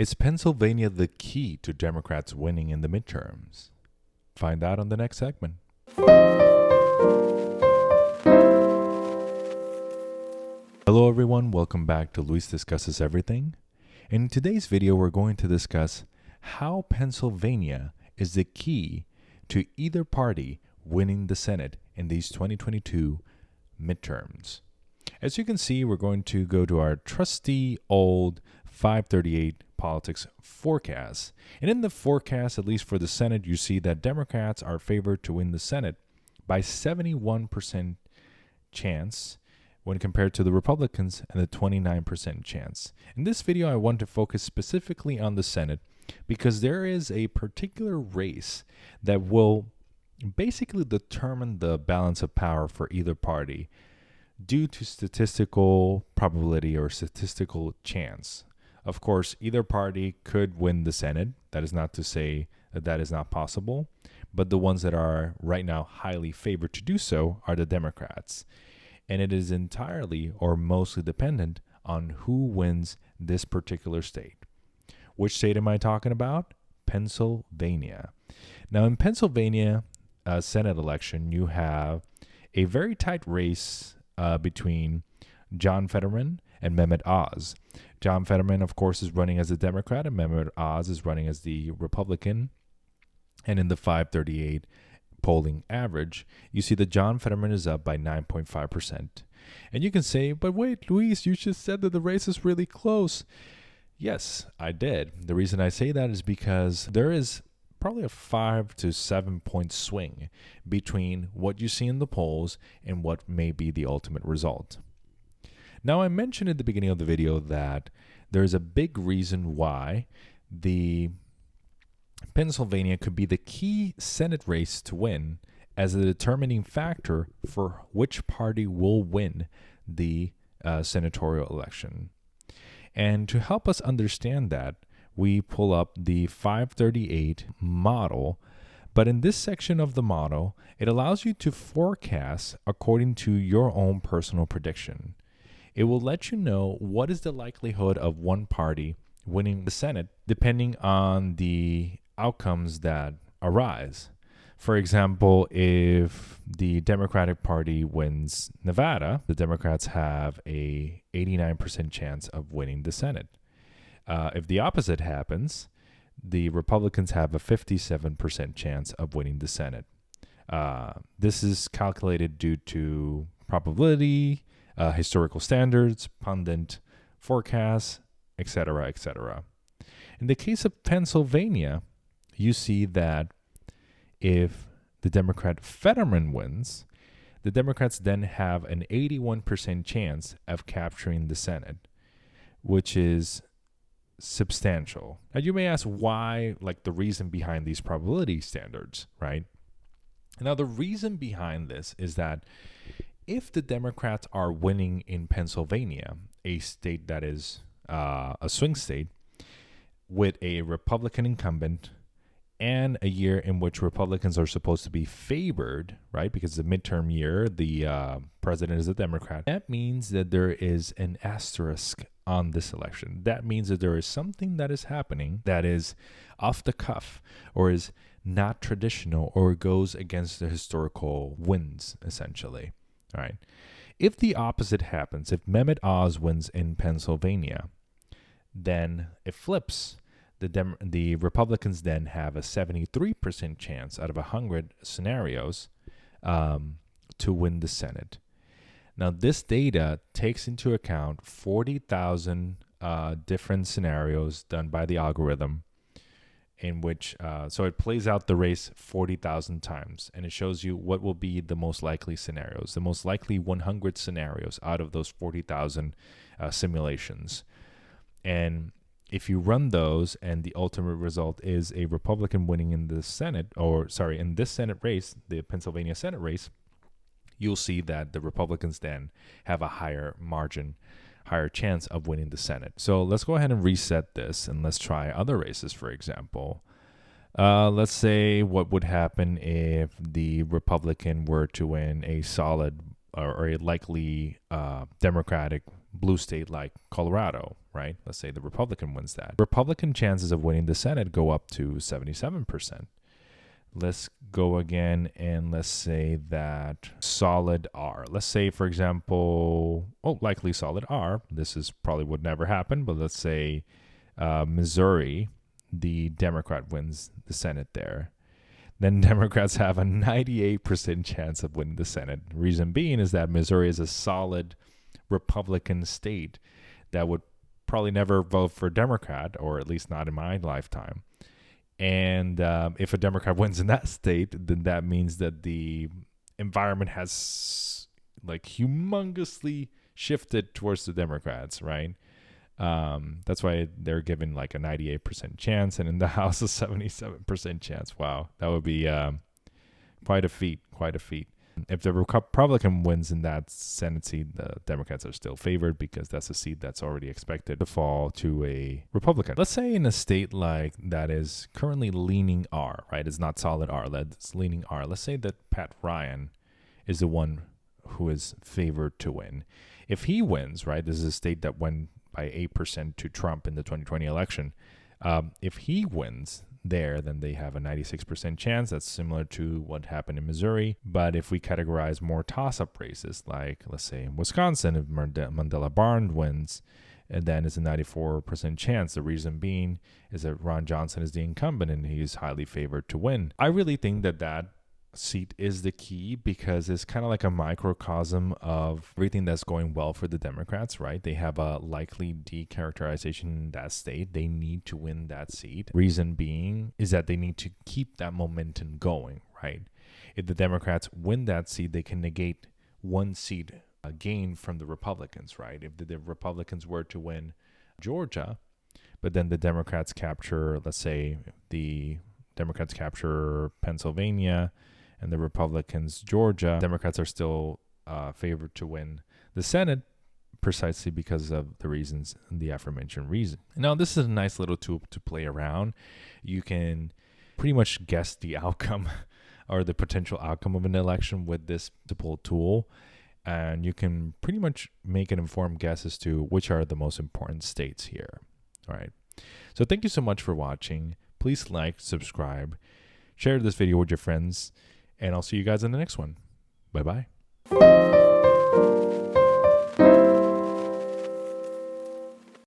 Is Pennsylvania the key to Democrats winning in the midterms? Find out on the next segment. Hello everyone, welcome back to Luis Discusses Everything. In today's video, we're going to discuss how Pennsylvania is the key to either party winning the Senate in these 2022 midterms. As you can see, we're going to go to our trusty old 538 politics forecast. And in the forecast, at least for the Senate, you see that Democrats are favored to win the Senate by 71% chance when compared to the Republicans and the 29% chance. In this video, I want to focus specifically on the Senate because there is a particular race that will basically determine the balance of power for either party due to statistical probability or statistical chance. Of course, either party could win the Senate. That is not to say that that is not possible, but the ones that are right now highly favored to do so are the Democrats. And it is entirely or mostly dependent on who wins this particular state. Which state am I talking about? Pennsylvania. Now, in Pennsylvania Senate election, you have a very tight race between John Fetterman and Mehmet Oz. John Fetterman, of course, is running as a Democrat, and Mehmet Oz is running as the Republican. And in the 538 polling average, you see that John Fetterman is up by 9.5%. And you can say, but wait, Luis, you just said that the race is really close. Yes, I did. The reason I say that is because there is probably a 5 to 7 point swing between what you see in the polls and what may be the ultimate result. Now, I mentioned at the beginning of the video that there's a big reason why the Pennsylvania could be the key Senate race to win as a determining factor for which party will win the senatorial election. And to help us understand that, we pull up the 538 model, but in this section of the model, it allows you to forecast according to your own personal prediction. It will let you know what is the likelihood of one party winning the Senate depending on the outcomes that arise. For example, if the Democratic Party wins Nevada, the Democrats have a 89% chance of winning the Senate. If the opposite happens, the Republicans have a 57% chance of winning the Senate. This is calculated due to probability, historical standards, pundit forecasts, etc., etc. In the case of Pennsylvania, you see that if the Democrat Fetterman wins, the Democrats then have an 81% chance of capturing the Senate, which is substantial. Now, you may ask why, like the reason behind these probability standards, right? Now, the reason behind this is that if the Democrats are winning in Pennsylvania, a state that is a swing state, with a Republican incumbent and a year in which Republicans are supposed to be favored, right? Because the midterm year, the president is a Democrat. That means that there is an asterisk on this election. That means that there is something that is happening that is off the cuff or is not traditional or goes against the historical wins, essentially. All right. If the opposite happens, if Mehmet Oz wins in Pennsylvania, then it flips. The Republicans then have a 73% chance out of 100 scenarios to win the Senate. Now, this data takes into account 40,000 different scenarios done by the algorithm in which, so it plays out the race 40,000 times, and it shows you what will be the most likely scenarios, the most likely 100 scenarios out of those 40,000 simulations. And if you run those and the ultimate result is a Republican winning in the Senate, in this Senate race, the Pennsylvania Senate race, you'll see that the Republicans then have a higher margin, higher chance of winning the Senate. So let's go ahead and reset this and let's try other races, for example. Let's say what would happen if the Republican were to win a solid or a likely Democratic blue state like Colorado, right? Let's say the Republican wins that. Republican chances of winning the Senate go up to 77%. Let's go again and let's say that solid R. Let's say, for example, likely solid R. This is probably would never happen, but let's say Missouri, the Democrat wins the Senate there. Then Democrats have a 98% chance of winning the Senate. Reason being is that Missouri is a solid Republican state that would probably never vote for a Democrat, or at least not in my lifetime. And if a Democrat wins in that state, then that means that the environment has like humongously shifted towards the Democrats, right? That's why they're given like a 98% chance, and in the House a 77% chance. Wow, that would be quite a feat. If the Republican wins in that Senate seat, the Democrats are still favored because that's a seat that's already expected to fall to a Republican. Let's say in a state like that is currently leaning R, right? It's not solid R, it's leaning R. Let's say that Pat Ryan is the one who is favored to win. If he wins, right, this is a state that went by 8% to Trump in the 2020 election. If he wins there, then they have a 96% chance. That's similar to what happened in Missouri. But if we categorize more toss-up races, like let's say in Wisconsin, if Mandela Barnes wins, and then it's a 94% chance. The reason being is that Ron Johnson is the incumbent and he's highly favored to win. I really think that seat is the key because it's kind of like a microcosm of everything that's going well for the Democrats, right? They have a likely decharacterization in that state. They need to win that seat. Reason being is that they need to keep that momentum going, right? If the Democrats win that seat, they can negate one seat gain from the Republicans, right? If the Republicans were to win Georgia, but then the Democrats capture, let's say the Democrats capture Pennsylvania and the Republicans Georgia, Democrats are still favored to win the Senate precisely because of the reasons, the aforementioned reason. Now, this is a nice little tool to play around. You can pretty much guess the outcome or the potential outcome of an election with this simple tool. And you can pretty much make an informed guess as to which are the most important states here. All right. So thank you so much for watching. Please like, subscribe, share this video with your friends, and I'll see you guys in the next one. Bye-bye.